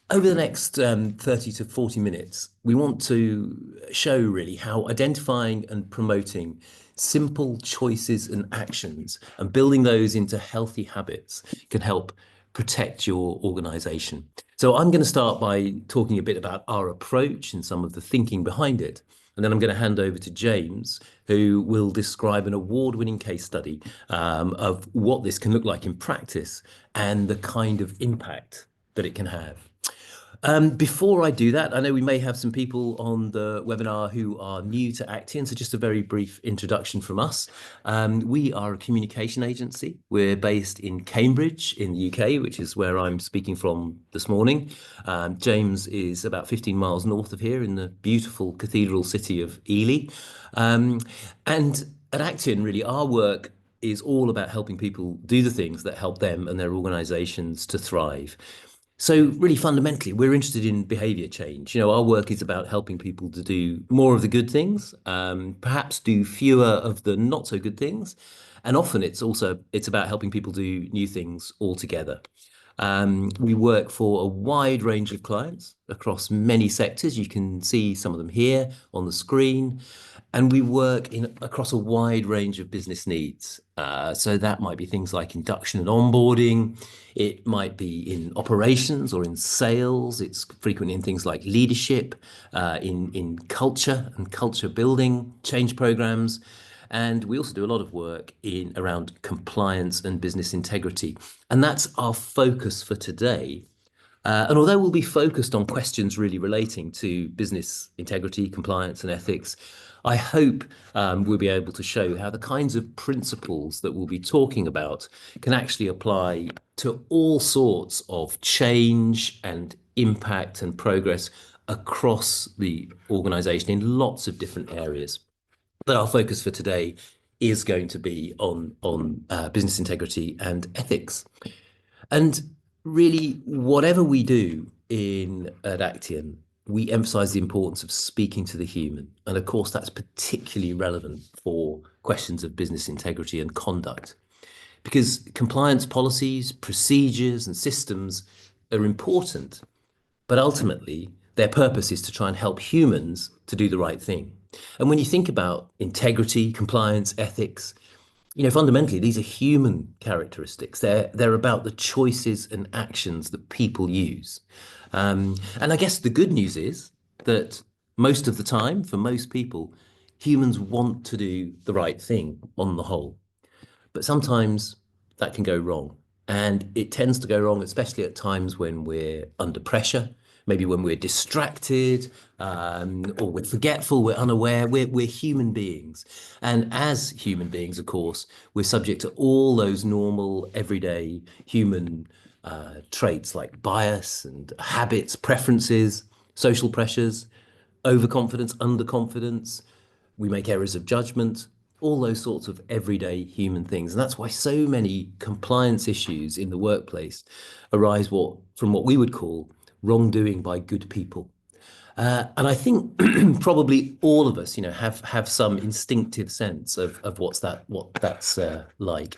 Over the next 30 to 40 minutes, we want to show really how identifying and promoting simple choices and actions and building those into healthy habits can help protect your organization. So I'm going to start by talking a bit about our approach and some of the thinking behind it. And then I'm going to hand over to James, who will describe an award-winning case study of what this can look like in practice and the kind of impact that it can have. Before I do that, I know we may have some people on the webinar who are new to Actian, so just a very brief introduction from us. We are a communication agency. We're based in Cambridge in the UK, which is where I'm speaking from this morning. James is about 15 miles north of here in the beautiful cathedral city of Ely. And at Actian, really, our work is all about helping people do the things that help them and their organizations to thrive. So really fundamentally, we're interested in behavior change. Our work is about helping people to do more of the good things, perhaps do fewer of the not so good things. And often it's about helping people do new things altogether. We work for a wide range of clients across many sectors. You can see some of them here on the screen. And we work across a wide range of business needs. So that might be things like induction and onboarding. It might be in operations or in sales. It's frequently in things like leadership, in culture and culture building, change programs. And we also do a lot of work around compliance and business integrity. And that's our focus for today. And although we'll be focused on questions really relating to business integrity, compliance, and ethics, I hope we'll be able to show how the kinds of principles that we'll be talking about can actually apply to all sorts of change and impact and progress across the organization in lots of different areas. But our focus for today is going to be on business integrity and ethics. And really, whatever we do at Actian, we emphasize the importance of speaking to the human. And of course, that's particularly relevant for questions of business integrity and conduct. Because compliance policies, procedures, and systems are important, but ultimately, their purpose is to try and help humans to do the right thing. And when you think about integrity, compliance, ethics, fundamentally, these are human characteristics. They're about the choices and actions that people use. And I guess the good news is that most of the time, for most people, humans want to do the right thing on the whole. But sometimes that can go wrong. And it tends to go wrong, especially at times when we're under pressure, maybe when we're distracted, or we're forgetful, we're unaware. We're human beings. And as human beings, of course, we're subject to all those normal, everyday human traits like bias and habits, preferences, social pressures, overconfidence, underconfidence. We make errors of judgment, all those sorts of everyday human things. And that's why so many compliance issues in the workplace arise from what we would call wrongdoing by good people. And I think probably all of us, have some instinctive sense of what that's like.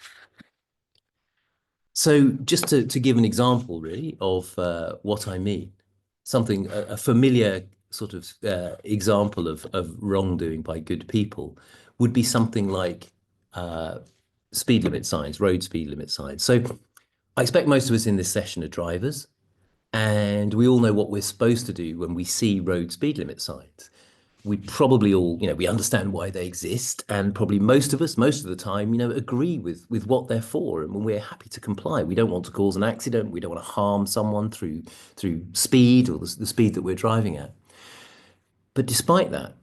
So just to give an example, really, of what I mean, a familiar sort of example of wrongdoing by good people would be something like speed limit signs, road speed limit signs. So I expect most of us in this session are drivers, and we all know what we're supposed to do when we see road speed limit signs. We probably all, we understand why they exist, and probably most of us, most of the time, agree with what they're for, and when we're happy to comply. We don't want to cause an accident. We don't want to harm someone through speed or the speed that we're driving at. But despite that,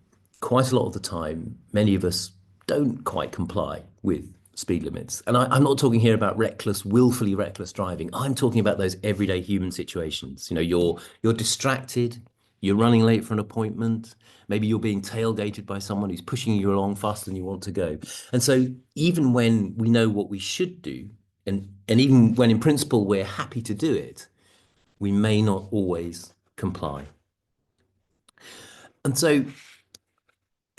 quite a lot of the time, many of us don't quite comply with speed limits. And I'm not talking here about willfully reckless driving. I'm talking about those everyday human situations. You're distracted, you're running late for an appointment, maybe you're being tailgated by someone who's pushing you along faster than you want to go. And so even when we know what we should do, and even when in principle we're happy to do it, we may not always comply. And so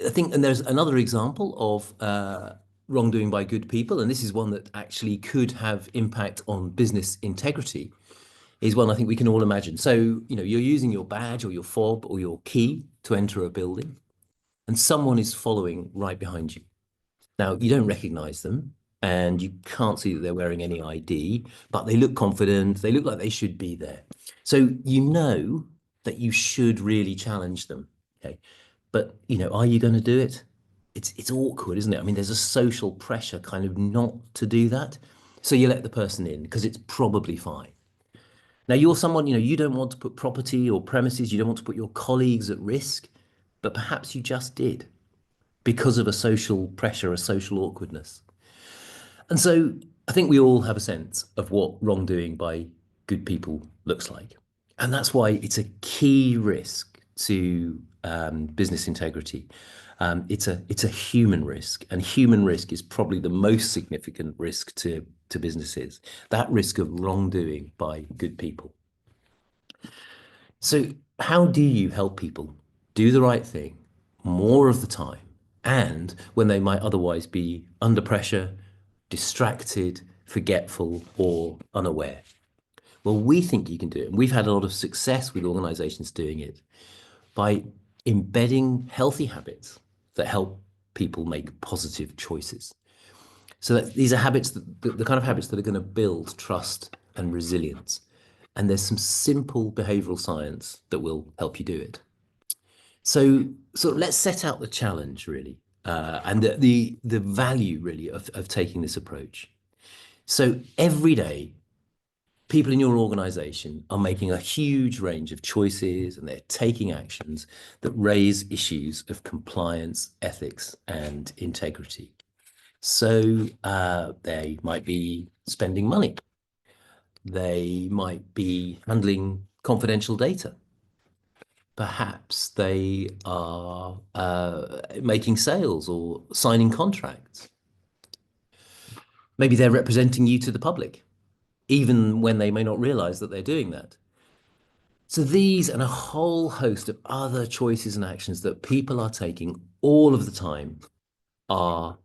I think, and there's another example of wrongdoing by good people, and this is one that actually could have impact on business integrity, is one I think we can all imagine. So, you're using your badge or your fob or your key to enter a building, and someone is following right behind you. Now, you don't recognize them and you can't see that they're wearing any ID, but they look confident. They look like they should be there. So you know that you should really challenge them. Okay. But, are you going to do it? It's awkward, isn't it? I mean, there's a social pressure kind of not to do that. So you let the person in because it's probably fine. Now you're someone, you don't want to put property or premises, you don't want to put your colleagues at risk, but perhaps you just did because of a social pressure, a social awkwardness. And so I think we all have a sense of what wrongdoing by good people looks like. And that's why it's a key risk to business integrity. It's a human risk, and human risk is probably the most significant risk to businesses, that risk of wrongdoing by good people. So how do you help people do the right thing more of the time, and when they might otherwise be under pressure, distracted, forgetful, or unaware? Well, we think you can do it. And we've had a lot of success with organizations doing it by embedding healthy habits that help people make positive choices. So that these are habits, the kind of habits that are going to build trust and resilience. And there's some simple behavioral science that will help you do it. So let's set out the challenge really, and the value really of taking this approach. So every day, people in your organization are making a huge range of choices and they're taking actions that raise issues of compliance, ethics, and integrity. So they might be spending money. They might be handling confidential data. Perhaps they are making sales or signing contracts. Maybe they're representing you to the public, even when they may not realize that they're doing that. So these and a whole host of other choices and actions that people are taking all of the time are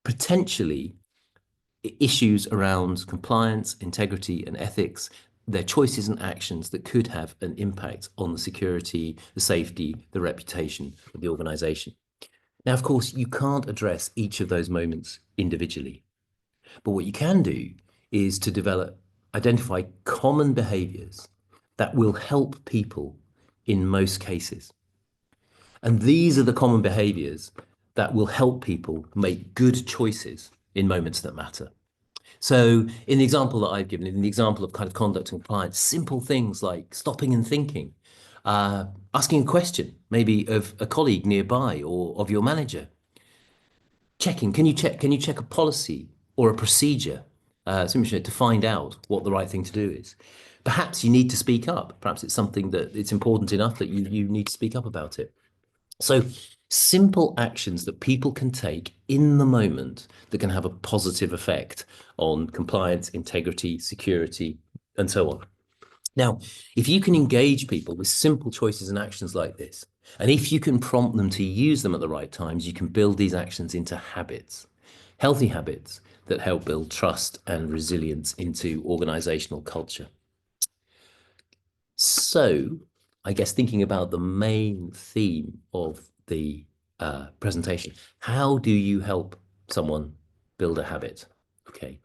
potentially issues around compliance, integrity, and ethics. They're choices and actions that could have an impact on the security, the safety, the reputation of the organization. Now, of course, you can't address each of those moments individually, but what you can do is to identify common behaviors that will help people in most cases. And these are the common behaviors that will help people make good choices in moments that matter. So in the example that I've given, in the example of kind of conduct and compliance, simple things like stopping and thinking, asking a question, maybe of a colleague nearby or of your manager, checking, can you check a policy or a procedure to find out what the right thing to do is. Perhaps you need to speak up. Perhaps it's something that it's important enough that you need to speak up about it. So simple actions that people can take in the moment that can have a positive effect on compliance, integrity, security, and so on. Now, if you can engage people with simple choices and actions like this, and if you can prompt them to use them at the right times, you can build these actions into habits, healthy habits that help build trust and resilience into organizational culture. So I guess thinking about the main theme of the presentation, how do you help someone build a habit? Okay.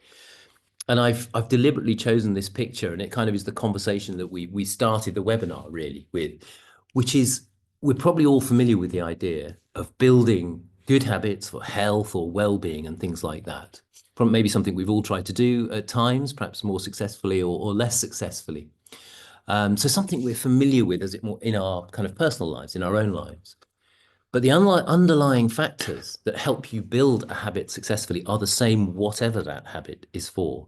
And I've deliberately chosen this picture, and it kind of is the conversation that we started the webinar really with, which is we're probably all familiar with the idea of building good habits for health or well-being and things like that. From maybe something we've all tried to do at times, perhaps more successfully or less successfully. So something we're familiar with as it more in our kind of personal lives, in our own lives. But the underlying factors that help you build a habit successfully are the same, whatever that habit is for,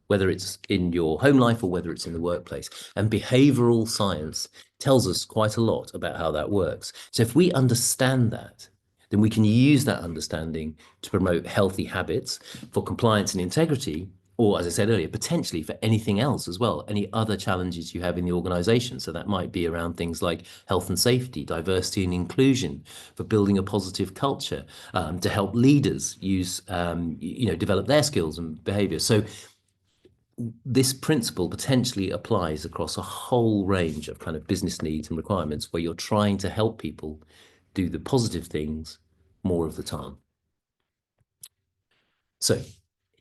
whether it's in your home life or whether it's in the workplace. And behavioral science tells us quite a lot about how that works. So if we understand that, then we can use that understanding to promote healthy habits for compliance and integrity, or as I said earlier, potentially for anything else as well, any other challenges you have in the organization. So that might be around things like health and safety, diversity and inclusion, for building a positive culture, to help leaders use, develop their skills and behavior. So this principle potentially applies across a whole range of kind of business needs and requirements where you're trying to help people do the positive things more of the time. So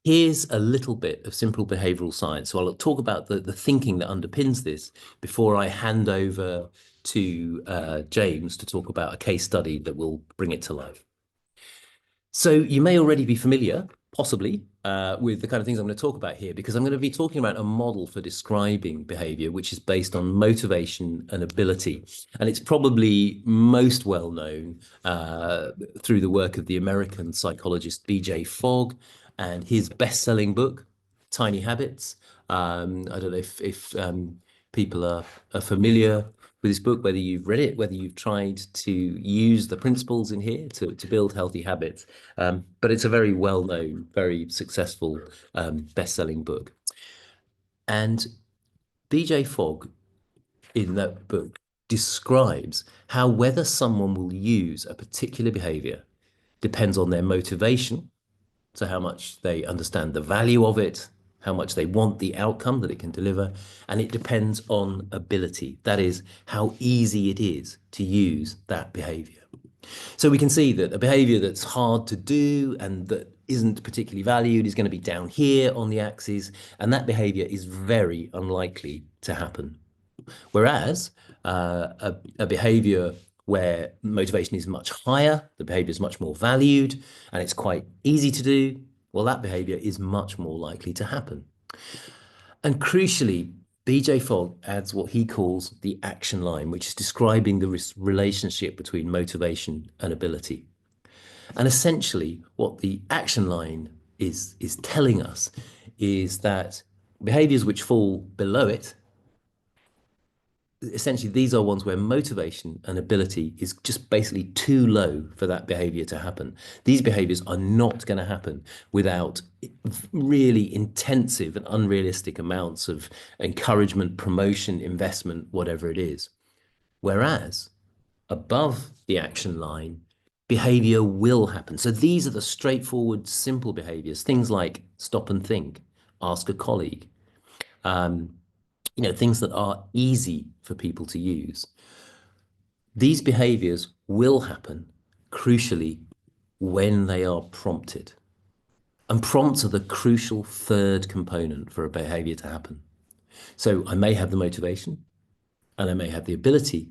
here's a little bit of simple behavioral science. So I'll talk about the thinking that underpins this before I hand over to James to talk about a case study that will bring it to life. So you may already be familiar, possibly, with the kind of things I'm going to talk about here, because I'm going to be talking about a model for describing behavior, which is based on motivation and ability. And it's probably most well known through the work of the American psychologist B.J. Fogg and his best-selling book, Tiny Habits. I don't know if people are familiar with this book, whether you've read it, whether you've tried to use the principles in here to build healthy habits. But it's a very well-known, very successful best-selling book. And B.J. Fogg, in that book, describes how whether someone will use a particular behavior depends on their motivation, so how much they understand the value of it, how much they want the outcome that it can deliver, and it depends on ability. That is, how easy it is to use that behavior. So we can see that a behavior that's hard to do and that isn't particularly valued is going to be down here on the axis, and that behavior is very unlikely to happen. Whereas a behavior where motivation is much higher, the behavior is much more valued, and it's quite easy to do, well, that behavior is much more likely to happen. And crucially, B.J. Fogg adds what he calls the action line, which is describing the relationship between motivation and ability. And essentially, what the action line is telling us is that behaviors which fall below it, essentially, these are ones where motivation and ability is just basically too low for that behavior to happen. These behaviors are not going to happen without really intensive and unrealistic amounts of encouragement, promotion, investment, whatever it is. Whereas above the action line, behavior will happen. So these are the straightforward, simple behaviors, things like stop and think, ask a colleague, things that are easy for people to use. These behaviors will happen, crucially, when they are prompted. And prompts are the crucial third component for a behavior to happen. So I may have the motivation and I may have the ability,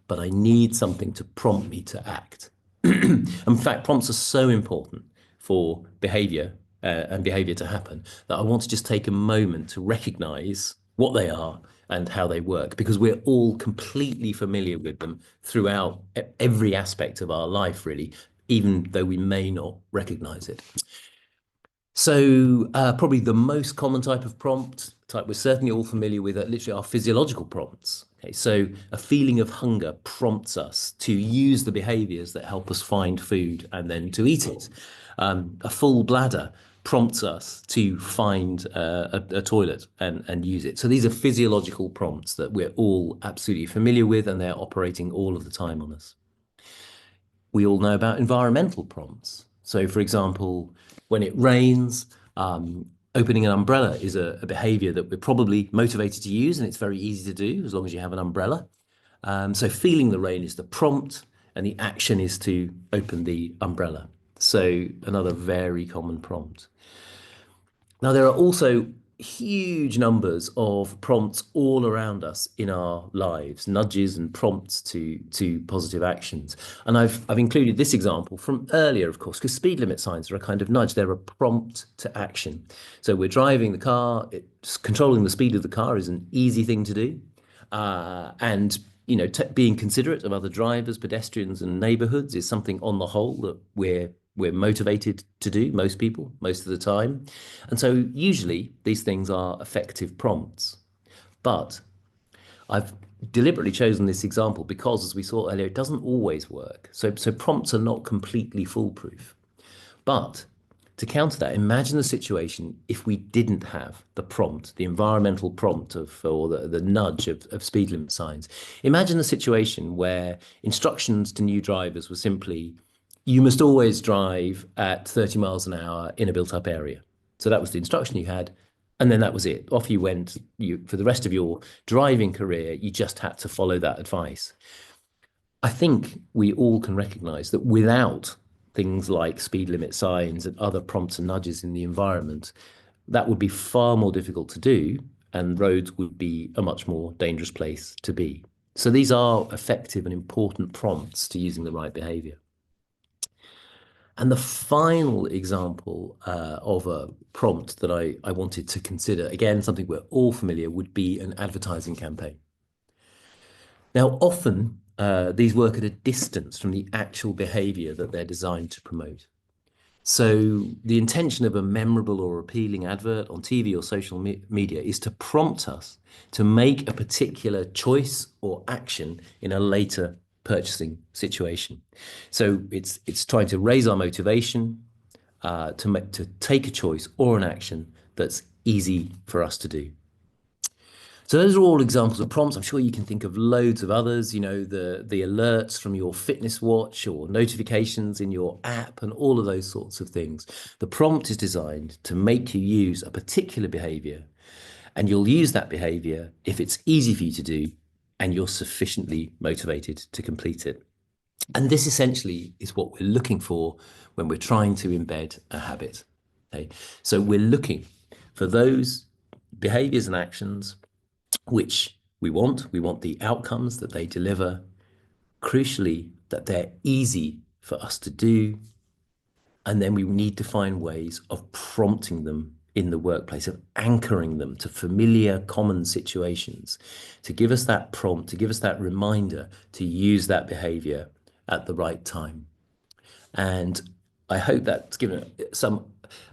but I need something to prompt me to act. In fact, prompts are so important for behavior and behavior to happen that I want to just take a moment to recognize what they are and how they work, because we're all completely familiar with them throughout every aspect of our life, really, even though we may not recognize it. So probably the most common type of prompt type we're certainly all familiar with are literally our physiological prompts. Okay, so a feeling of hunger prompts us to use the behaviors that help us find food and then to eat it. A full bladder prompts us to find a toilet and use it. So these are physiological prompts that we're all absolutely familiar with, and they're operating all of the time on us. We all know about environmental prompts. So for example, when it rains, opening an umbrella is a behavior that we're probably motivated to use, and it's very easy to do as long as you have an umbrella. So feeling the rain is the prompt, and the action is to open the umbrella. So another very common prompt. Now, there are also huge numbers of prompts all around us in our lives, nudges and prompts to positive actions. And I've included this example from earlier, of course, because speed limit signs are a kind of nudge. They're a prompt to action. So we're driving the car, controlling the speed of the car is an easy thing to do. And being considerate of other drivers, pedestrians, and neighborhoods is something on the whole that we're motivated to do, most people, most of the time. And so usually these things are effective prompts. But I've deliberately chosen this example because, as we saw earlier, it doesn't always work. So prompts are not completely foolproof. But to counter that, imagine the situation if we didn't have the prompt, the environmental prompt or the nudge of speed limit signs. Imagine the situation where instructions to new drivers were simply, you must always drive at 30 miles an hour in a built-up area. So that was the instruction you had, And then that was it. Off you went. You, for the rest of your driving career, you just had to follow that advice. I think we all can recognize that without things like speed limit signs and other prompts and nudges in the environment, that would be far more difficult to do, and roads would be a much more dangerous place to be. So these are effective and important prompts to using the right behavior. And the final example of a prompt that I wanted to consider, again, something we're all familiar, would be an advertising campaign. Now, often these work at a distance from the actual behavior that they're designed to promote. So the intention of a memorable or appealing advert on TV or social media is to prompt us to make a particular choice or action in a later purchasing situation. So it's trying to raise our motivation to take a choice or an action that's easy for us to do. So those are all examples of prompts. I'm sure you can think of loads of others, you know, the alerts from your fitness watch or notifications in your app and all of those sorts of things. The prompt is designed to make you use a particular behavior, and you'll use that behavior if it's easy for you to do and you're sufficiently motivated to complete it. And this essentially is what we're looking for when we're trying to embed a habit. Okay? So we're looking for those behaviors and actions which we want. We want the outcomes that they deliver. Crucially, that they're easy for us to do. And then we need to find ways of prompting them in the workplace, of anchoring them to familiar, common situations, to give us that prompt, to give us that reminder to use that behavior at the right time. And I hope that's given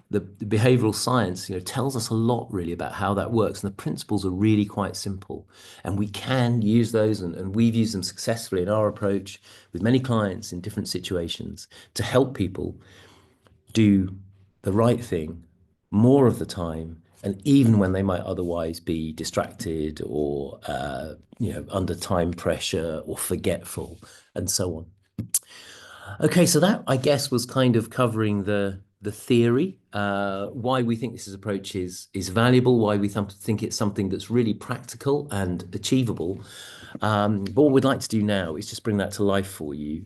the behavioral science, tells us a lot really about how that works. And the principles are really quite simple. And we can use those, and we've used them successfully in our approach with many clients in different situations to help people do the right thing more of the time, and even when they might otherwise be distracted or under time pressure or forgetful and so on. Okay, so that, I guess, was kind of covering the theory, why we think this approach is valuable, why we think it's something that's really practical and achievable. But what we'd like to do now is just bring that to life for you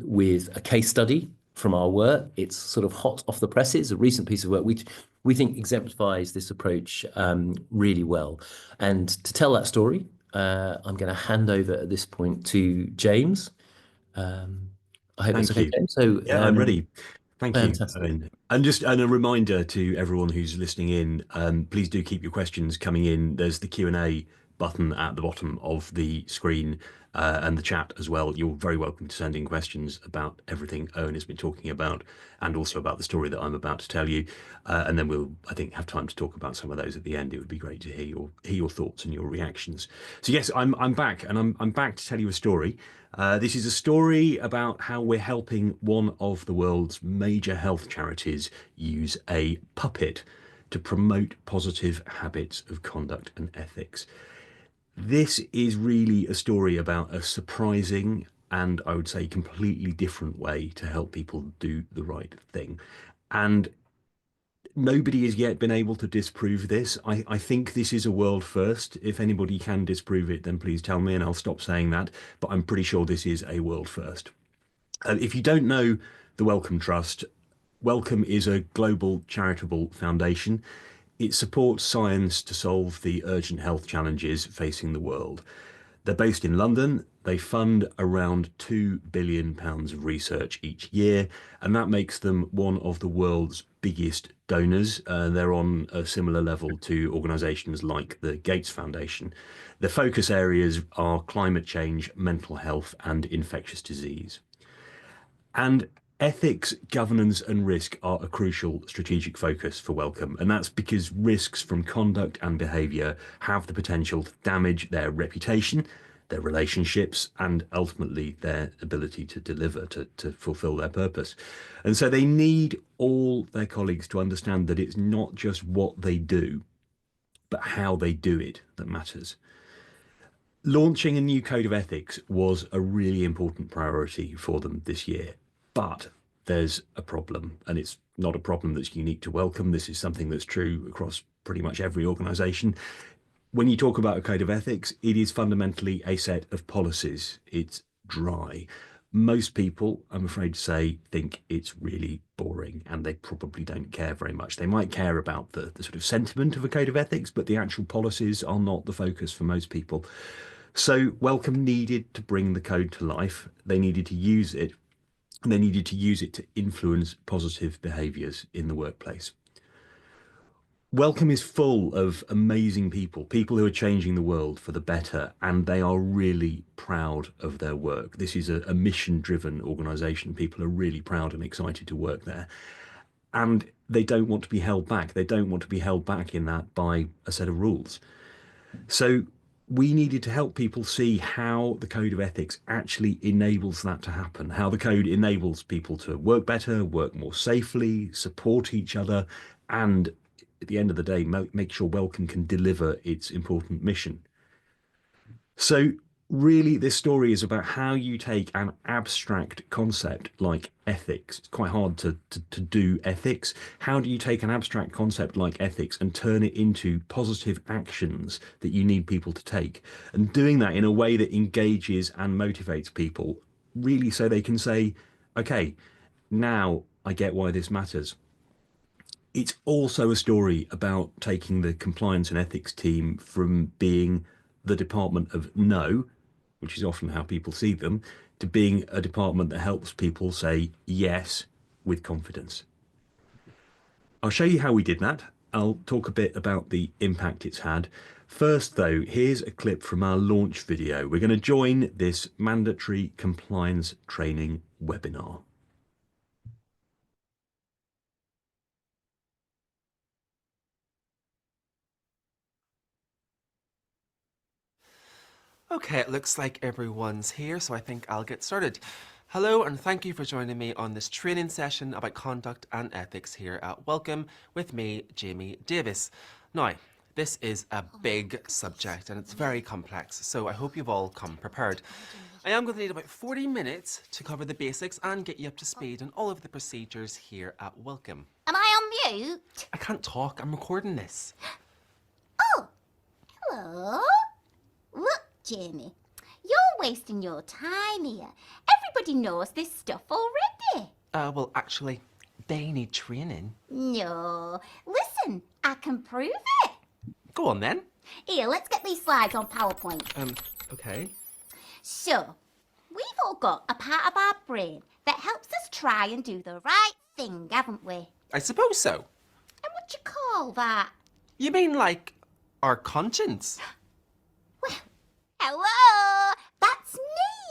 with a case study from our work. It's sort of hot off the presses, a recent piece of work which we think exemplifies this approach really well. And to tell that story, I'm going to hand over at this point to James. I hope that's okay, James. So yeah, I'm ready. Thank fantastic. you. And just a reminder to everyone who's listening in, please do keep your questions coming in. There's the Q&A button at the bottom of the screen and the chat as well. You're very welcome to send in questions about everything Owen has been talking about, and also about the story that I'm about to tell you. And then we'll, I think, have time to talk about some of those at the end. It would be great to hear your thoughts and your reactions. So yes, I'm back, and I'm back to tell you a story. This is a story about how we're helping one of the world's major health charities use a puppet to promote positive habits of conduct and ethics. This is really a story about a surprising and, I would say, completely different way to help people do the right thing. And nobody has yet been able to disprove this. I think this is a world first. If anybody can disprove it, then please tell me and I'll stop saying that. But I'm pretty sure this is a world first. If you don't know the Wellcome Trust, Wellcome is a global charitable foundation. It supports science to solve the urgent health challenges facing the world. They're based in London. They fund around £2 billion of research each year, and that makes them one of the world's biggest donors. They're on a similar level to organisations like the Gates Foundation. The focus areas are climate change, mental health, and infectious disease. And ethics, governance, and risk are a crucial strategic focus for Wellcome, and that's because risks from conduct and behaviour have the potential to damage their reputation, their relationships, and ultimately their ability to deliver, to fulfil their purpose. And so they need all their colleagues to understand that it's not just what they do, but how they do it that matters. Launching a new code of ethics was a really important priority for them this year, but there's a problem, and it's not a problem that's unique to Wellcome. This is something that's true across pretty much every organization. When you talk about a code of ethics, it is fundamentally a set of policies. It's dry. Most people, I'm afraid to say, think it's really boring, and they probably don't care very much. They might care about the sort of sentiment of a code of ethics, but the actual policies are not the focus for most people. So Wellcome needed to bring the code to life. They needed to use it, and they needed to use it to influence positive behaviors in the workplace. Wellcome is full of amazing people who are changing the world for the better, and they are really proud of their work. This is a mission-driven organization. People are really proud and excited to work there. And they don't want to be held back. They don't want to be held back in that by a set of rules. So we needed to help people see how the code of ethics actually enables that to happen, how the code enables people to work better, work more safely, support each other, and at the end of the day, make sure Wellcome can deliver its important mission. So really, this story is about how you take an abstract concept like ethics. It's quite hard to do ethics. How do you take an abstract concept like ethics and turn it into positive actions that you need people to take? And doing that in a way that engages and motivates people, really, so they can say, okay, now I get why this matters. It's also a story about taking the compliance and ethics team from being the department of no, which is often how people see them, to being a department that helps people say yes with confidence. I'll show you how we did that. I'll talk a bit about the impact it's had. First, though, here's a clip from our launch video. We're going to join this mandatory compliance training webinar. Okay, it looks like everyone's here, so I think I'll get started. Hello, and thank you for joining me on this training session about conduct and ethics here at Wellcome with me, Jamie Davis. Now, this is a big subject and it's very complex, so I hope you've all come prepared. I am going to need about 40 minutes to cover the basics and get you up to speed on all of the procedures here at Wellcome. Am I on mute? I can't talk, I'm recording this. Oh, hello. Look, Jamie, you're wasting your time here. Everybody knows this stuff already. Well, actually, they need training. No, listen, I can prove it. Go on then. Here, let's get these slides on PowerPoint. Okay. So, we've all got a part of our brain that helps us try and do the right thing, haven't we? I suppose so. And what do you call that? You mean like our conscience? Well, hello, that's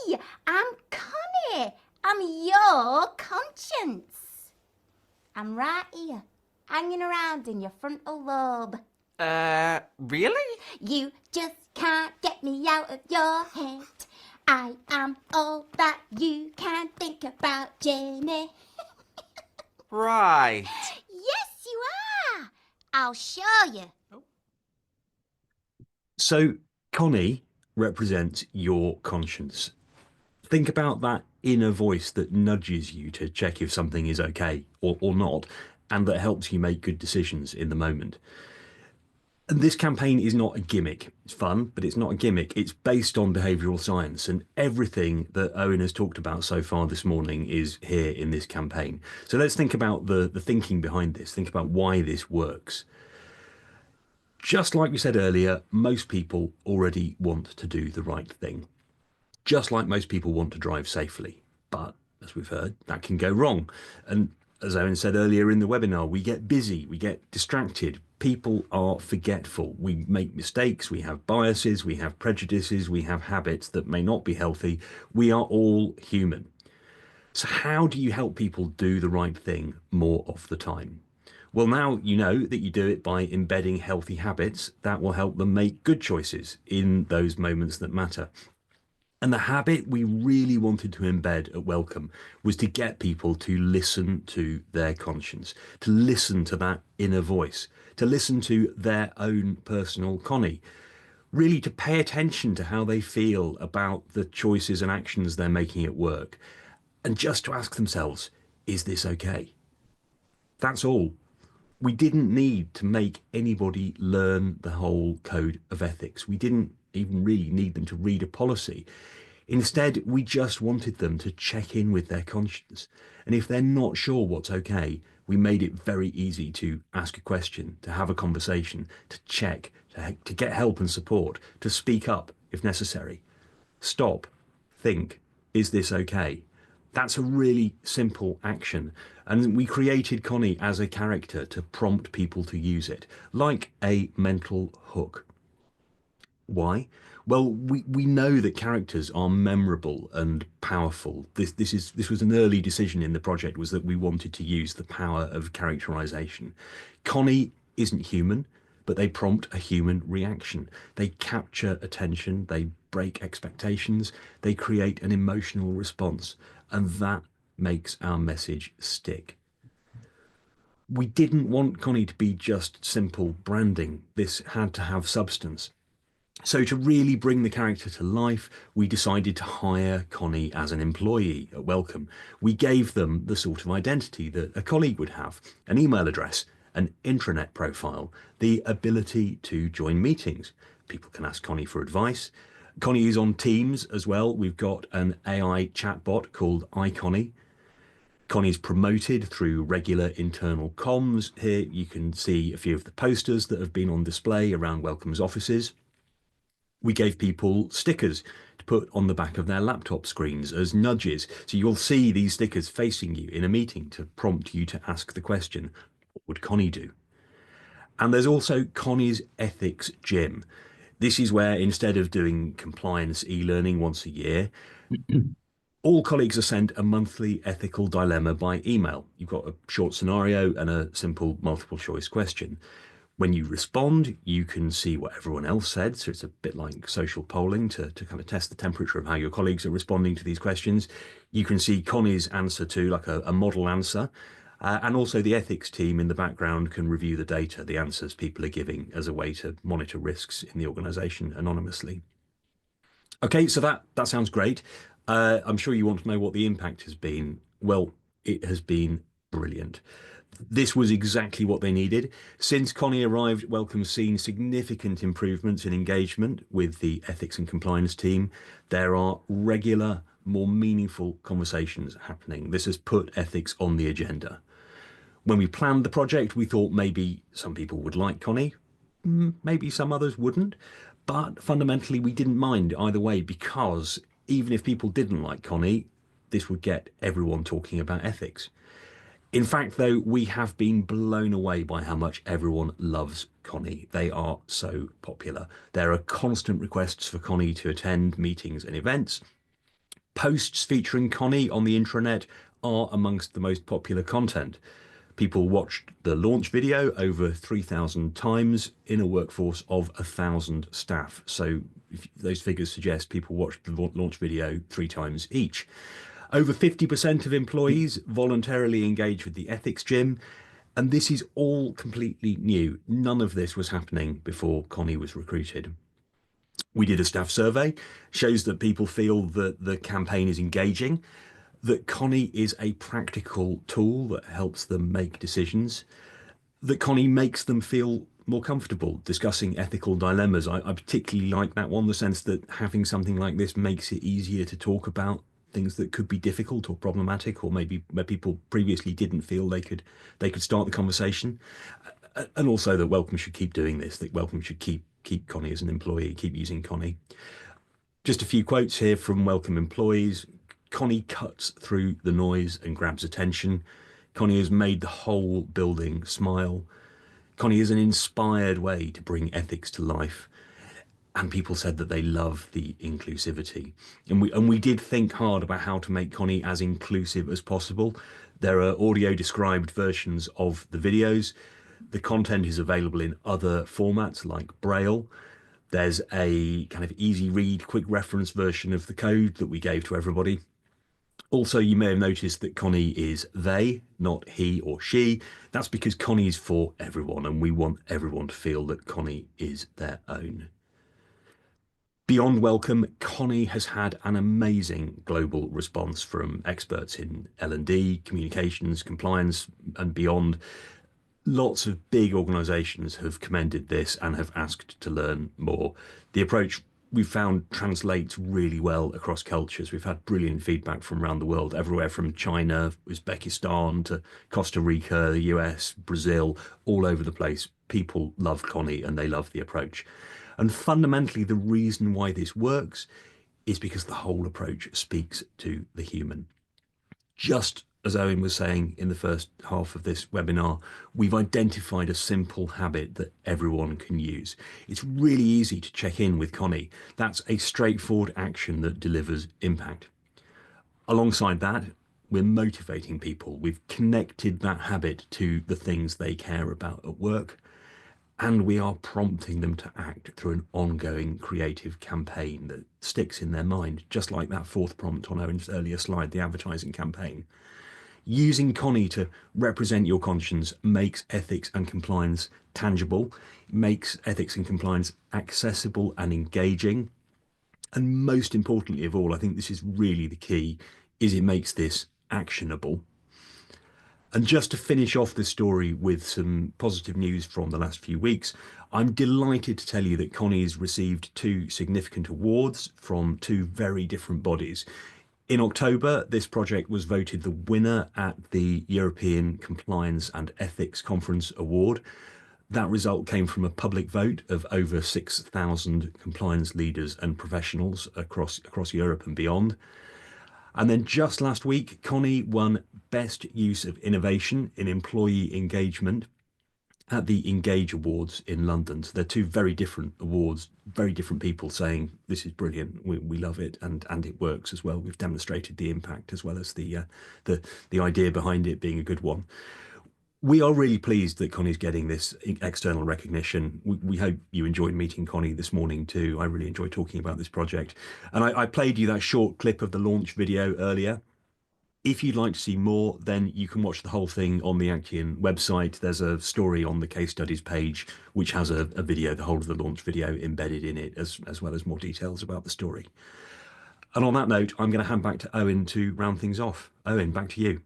me. I'm Connie. I'm your conscience. I'm right here, hanging around in your frontal lobe. Really? You just can't get me out of your head. I am all that you can think about, Jamie. Right. Yes, you are. I'll show you. So Connie represents your conscience. Think about that inner voice that nudges you to check if something is okay or not, and that helps you make good decisions in the moment. And this campaign is not a gimmick. It's fun, but it's not a gimmick. It's based on behavioural science, and everything that Owen has talked about so far this morning is here in this campaign. So let's think about the thinking behind this. Think about why this works. Just like we said earlier, most people already want to do the right thing. Just like most people want to drive safely. But as we've heard, that can go wrong. And as Owen said earlier in the webinar, we get busy, we get distracted. People are forgetful. We make mistakes, we have biases, we have prejudices, we have habits that may not be healthy. We are all human. So how do you help people do the right thing more of the time? Well, now you know that you do it by embedding healthy habits that will help them make good choices in those moments that matter. And the habit we really wanted to embed at Wellcome was to get people to listen to their conscience, to listen to that inner voice, to listen to their own personal Connie, really to pay attention to how they feel about the choices and actions they're making at work, and just to ask themselves, is this okay? That's all. We didn't need to make anybody learn the whole code of ethics. We didn't even really need them to read a policy. Instead, we just wanted them to check in with their conscience. And if they're not sure what's okay, we made it very easy to ask a question, to have a conversation, to check, to get help and support, to speak up if necessary. Stop, think, is this okay? That's a really simple action. And we created Connie as a character to prompt people to use it, like a mental hook. Why? Well, we know that characters are memorable and powerful. This was an early decision in the project, was that we wanted to use the power of characterization. Connie isn't human, but they prompt a human reaction. They capture attention, they break expectations, they create an emotional response, and that makes our message stick. We didn't want Connie to be just simple branding. This had to have substance. So to really bring the character to life, we decided to hire Connie as an employee at Welcome. We gave them the sort of identity that a colleague would have: an email address, an intranet profile, the ability to join meetings. People can ask Connie for advice. Connie is on Teams as well. We've got an AI chatbot called iConnie. Connie's promoted through regular internal comms. Here you can see a few of the posters that have been on display around Welcome's offices. We gave people stickers to put on the back of their laptop screens as nudges. So you'll see these stickers facing you in a meeting to prompt you to ask the question, what would Connie do? And there's also Connie's Ethics Gym. This is where, instead of doing compliance e-learning once a year, all colleagues are sent a monthly ethical dilemma by email. You've got a short scenario and a simple multiple choice question. When you respond, you can see what everyone else said. So it's a bit like social polling to kind of test the temperature of how your colleagues are responding to these questions. You can see Connie's answer to, like a model answer. And also the ethics team in the background can review the data, the answers people are giving, as a way to monitor risks in the organization anonymously. Okay, so that sounds great. I'm sure you want to know what the impact has been. Well, it has been brilliant. This was exactly what they needed. Since Connie arrived, Welcome's seen significant improvements in engagement with the ethics and compliance team. There are regular, more meaningful conversations happening. This has put ethics on the agenda. When we planned the project, we thought maybe some people would like Connie, maybe some others wouldn't, but fundamentally we didn't mind either way, because even if people didn't like Connie, this would get everyone talking about ethics. In fact, though, we have been blown away by how much everyone loves Connie. They are so popular. There are constant requests for Connie to attend meetings and events. Posts featuring Connie on the intranet are amongst the most popular content. People watched the launch video over 3,000 times in a workforce of 1,000 staff. So those figures suggest people watched the launch video 3 times each. Over 50% of employees voluntarily engage with the ethics gym, and this is all completely new. None of this was happening before Connie was recruited. We did a staff survey, shows that people feel that the campaign is engaging, that Connie is a practical tool that helps them make decisions, that Connie makes them feel more comfortable discussing ethical dilemmas. I particularly like that one, the sense that having something like this makes it easier to talk about things that could be difficult or problematic, or maybe where people previously didn't feel they could start the conversation. And also that Welcome should keep doing this, that Welcome should keep Connie as an employee, keep using Connie. Just a few quotes here from Welcome employees. Connie cuts through the noise and grabs attention. Connie has made the whole building smile. Connie is an inspired way to bring ethics to life. And people said that they love the inclusivity. And we did think hard about how to make Connie as inclusive as possible. There are audio described versions of the videos. The content is available in other formats like Braille. There's a kind of easy read, quick reference version of the code that we gave to everybody. Also, you may have noticed that Connie is they, not he or she. That's because Connie's for everyone, and we want everyone to feel that Connie is their own. Beyond Welcome, Connie has had an amazing global response from experts in L&D, communications, compliance, and beyond. Lots of big organizations have commended this and have asked to learn more. The approach we've found translates really well across cultures. We've had brilliant feedback from around the world, everywhere from China, Uzbekistan to Costa Rica, the US, Brazil, all over the place. People love Connie and they love the approach. And fundamentally, the reason why this works is because the whole approach speaks to the human. Just as Owen was saying in the first half of this webinar, we've identified a simple habit that everyone can use. It's really easy to check in with Connie. That's a straightforward action that delivers impact. Alongside that, we're motivating people. We've connected that habit to the things they care about at work, and we are prompting them to act through an ongoing creative campaign that sticks in their mind, just like that fourth prompt on Owen's earlier slide, the advertising campaign. Using Connie to represent your conscience makes ethics and compliance tangible, makes ethics and compliance accessible and engaging. And most importantly of all, I think this is really the key, is it makes this actionable. And just to finish off the story with some positive news from the last few weeks, I'm delighted to tell you that Connie's received 2 significant awards from 2 very different bodies. In October, this project was voted the winner at the European Compliance and Ethics Conference Award. That result came from a public vote of over 6,000 compliance leaders and professionals across Europe and beyond. And then just last week, Connie won Best Use of Innovation in Employee Engagement at the Engage Awards in London. So they're 2 very different awards, very different people saying this is brilliant, we love it, and it works as well. We've demonstrated the impact as well as the idea behind it being a good one. We are really pleased that Connie's getting this external recognition. We hope you enjoyed meeting Connie this morning too. I really enjoyed talking about this project. And I played you that short clip of the launch video earlier. If you'd like to see more, then you can watch the whole thing on the Actian website. There's a story on the case studies page, which has a video, the whole of the launch video embedded in it, as well as more details about the story. And on that note, I'm going to hand back to Owen to round things off. Owen, back to you.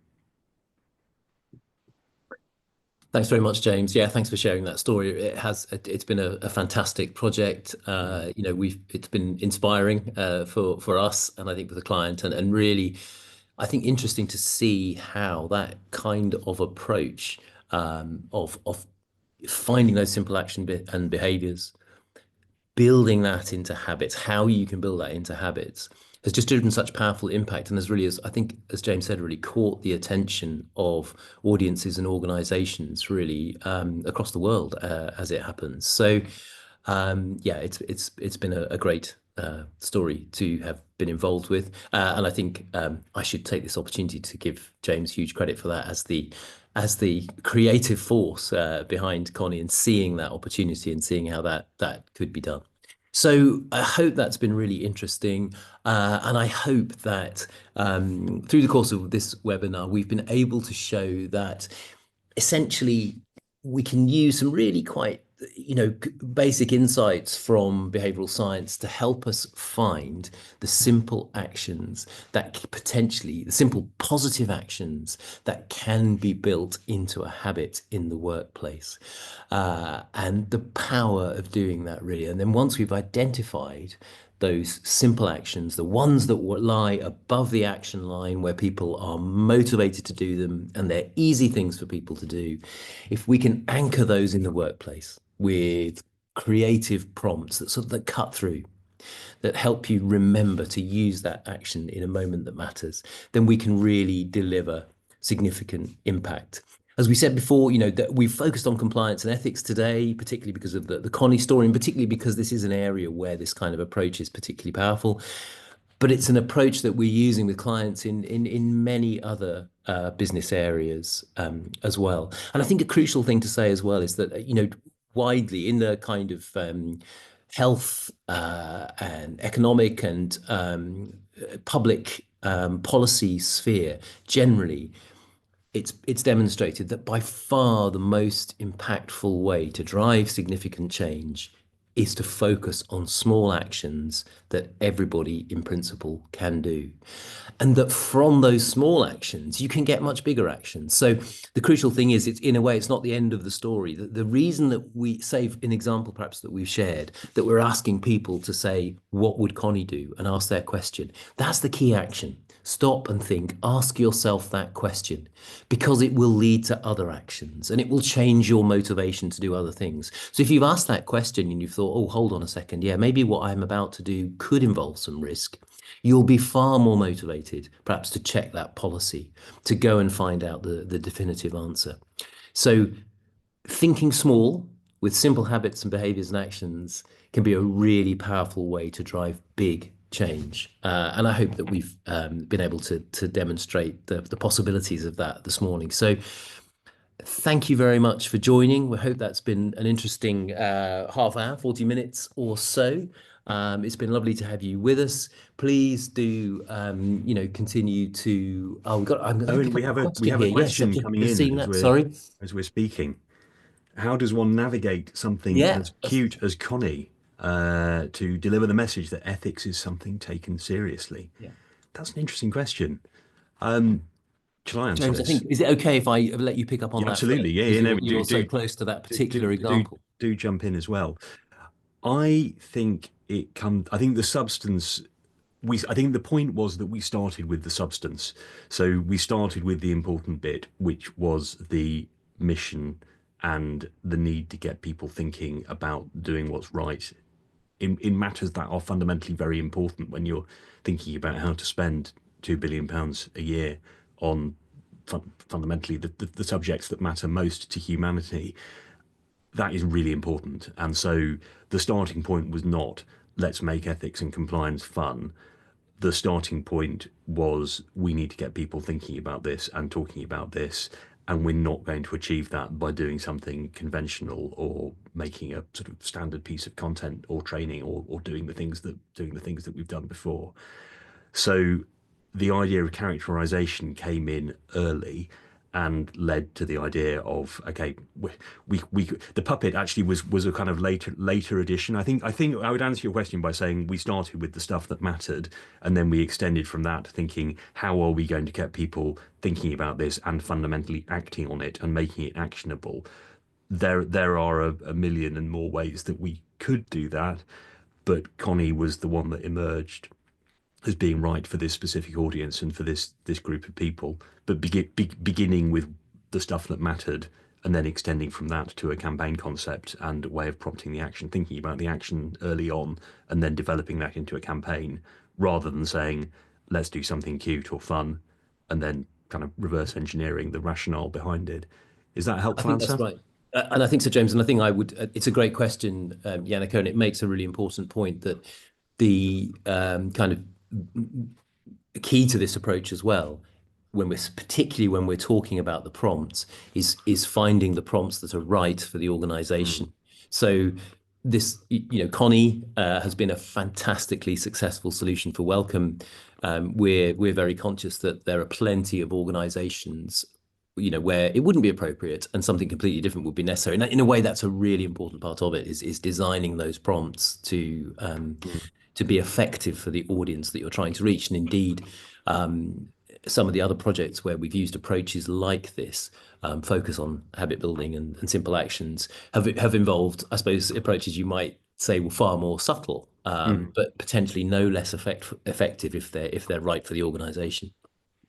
Thanks very much, James. Yeah, thanks for sharing that story. It's been a fantastic project. It's been inspiring for us, and I think for the client, and really, I think interesting to see how that kind of approach of finding those simple action and behaviors, building that into habits, how you can build that into habits, has just driven such powerful impact, and has really, I think, as James said, really caught the attention of audiences and organizations really across the world as it happens. So yeah, it's been a great story to have been involved with, and I think I should take this opportunity to give James huge credit for that as the creative force behind Connie, and seeing that opportunity and seeing how that could be done. So I hope that's been really interesting, and I hope that through the course of this webinar, we've been able to show that essentially we can use some really quite basic insights from behavioral science to help us find the simple actions that the simple positive actions that can be built into a habit in the workplace, and the power of doing that really. And then once we've identified those simple actions, the ones that lie above the action line where people are motivated to do them and they're easy things for people to do, if we can anchor those in the workplace with creative prompts that cut through, that help you remember to use that action in a moment that matters, then we can really deliver significant impact. As we said before, that we've focused on compliance and ethics today, particularly because of the Connie story, and particularly because this is an area where this kind of approach is particularly powerful. But it's an approach that we're using with clients in many other business areas as well. And I think a crucial thing to say as well is that, widely in the kind of health and economic and public policy sphere generally, it's demonstrated that by far the most impactful way to drive significant change is to focus on small actions that everybody in principle can do. And that from those small actions, you can get much bigger actions. So the crucial thing is, it's in a way, it's not the end of the story. The reason that we say, an example perhaps that we've shared, that we're asking people to say, what would Connie do? And ask their question. That's the key action. Stop and think, ask yourself that question, because it will lead to other actions and it will change your motivation to do other things. So if you've asked that question and you've thought, oh, hold on a second, yeah, maybe what I'm about to do could involve some risk, you'll be far more motivated perhaps to check that policy, to go and find out the definitive answer. So thinking small with simple habits and behaviors and actions can be a really powerful way to drive big change. And I hope that we've been able to demonstrate the possibilities of that this morning. So thank you very much for joining. We hope that's been an interesting half hour, 40 minutes or so. It's been lovely to have you with us. Please do, continue to. Oh, we have a question coming in as we're speaking. How does one navigate something as cute as Connie to deliver the message that ethics is something taken seriously? Yeah, that's an interesting question. Shall I answer James, this? I think, is it okay if I let you pick up on that? Absolutely, You're so close to that particular example. Do jump in as well. I think I think the substance. I think the point was that we started with the substance. So we started with the important bit, which was the mission and the need to get people thinking about doing what's right in matters that are fundamentally very important when you're thinking about how to spend £2 billion a year on fundamentally the subjects that matter most to humanity. That is really important. And so the starting point was not, let's make ethics and compliance fun. The starting point was, we need to get people thinking about this and talking about this. And we're not going to achieve that by doing something conventional or making a sort of standard piece of content or training or doing the things that we've done before. So the idea of characterization came in early and led to the idea of, okay, the puppet actually was a kind of later addition. I think I would answer your question by saying we started with the stuff that mattered, and then we extended from that, thinking, how are we going to get people thinking about this and fundamentally acting on it and making it actionable? There are a million and more ways that we could do that, but Connie was the one that emerged as being right for this specific audience and for this group of people, but beginning with the stuff that mattered and then extending from that to a campaign concept and a way of prompting the action, thinking about the action early on and then developing that into a campaign, rather than saying, let's do something cute or fun and then kind of reverse engineering the rationale behind it. Is that a helpful answer? That's right. And I think so, James, and I think it's a great question, Yannicka, and it makes a really important point that the kind of key to this approach as well, particularly when we're talking about the prompts, is finding the prompts that are right for the organization. So this, Connie has been a fantastically successful solution for Wellcome. We're very conscious that there are plenty of organizations where it wouldn't be appropriate and something completely different would be necessary. And in a way, that's a really important part of it, is designing those prompts to be effective for the audience that you're trying to reach. And indeed, some of the other projects where we've used approaches like this, focus on habit building and simple actions, have involved, I suppose, approaches you might say were far more subtle, but potentially no less effective if they're right for the organization.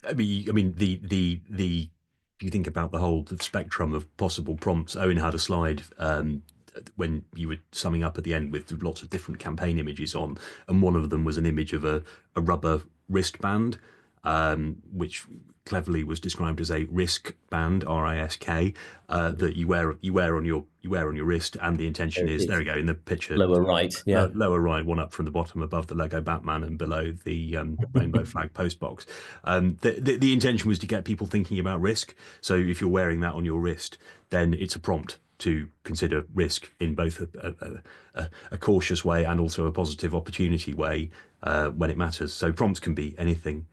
I mean, if you think about the whole spectrum of possible prompts, Owen had a slide when you were summing up at the end with lots of different campaign images on, and one of them was an image of a rubber wristband, which cleverly was described as a risk band, RISK, that you wear on your wrist, and the intention is, there we go in the picture, lower right, lower right, one up from the bottom, above the Lego Batman and below the rainbow flag post box. The intention was to get people thinking about risk. So if you're wearing that on your wrist, then it's a prompt to consider risk in both a cautious way and also a positive opportunity way when it matters. So prompts can be anything.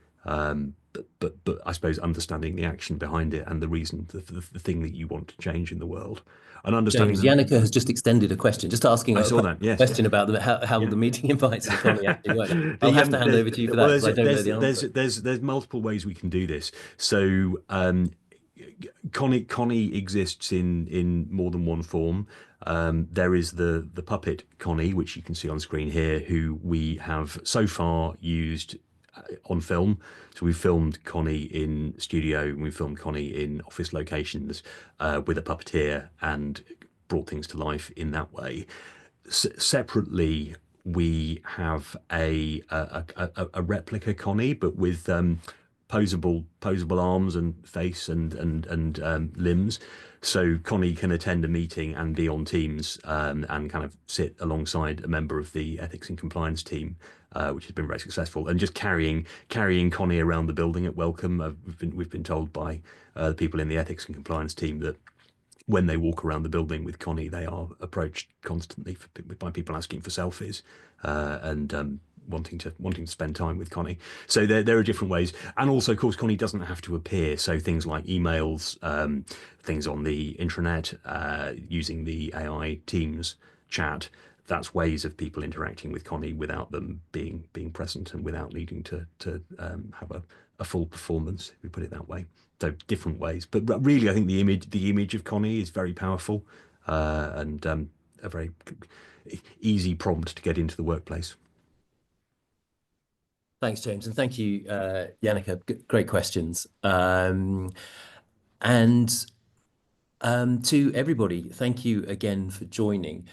But I suppose understanding the action behind it and the reason, the thing that you want to change in the world, and understanding. James, Yannicka has just extended a question, just asking I a saw that, yes. question about how the meeting invites for Connie actually work. I'll have to hand over to you for that because I don't know the answer. There's multiple ways we can do this. So Connie exists in more than one form. There is the puppet Connie, which you can see on screen here, who we have so far used on film. So we filmed Connie in studio, and we filmed Connie in office locations with a puppeteer and brought things to life in that way. Separately, we have a replica Connie, but with posable arms and face and limbs. So Connie can attend a meeting and be on Teams and kind of sit alongside a member of the ethics and compliance team, which has been very successful. And just carrying Connie around the building at Welcome, we've been told by the people in the ethics and compliance team that when they walk around the building with Connie, they are approached constantly by people asking for selfies and wanting to spend time with Connie. So there are different ways, and also, of course, Connie doesn't have to appear. So things like emails, things on the intranet, using the AI Teams chat. That's ways of people interacting with Connie without them being present and without needing to have a full performance, if we put it that way. So different ways, but really, I think the image of Connie is very powerful and a very easy prompt to get into the workplace. Thanks, James, and thank you, Yannicka. Great questions. And to everybody, thank you again for joining.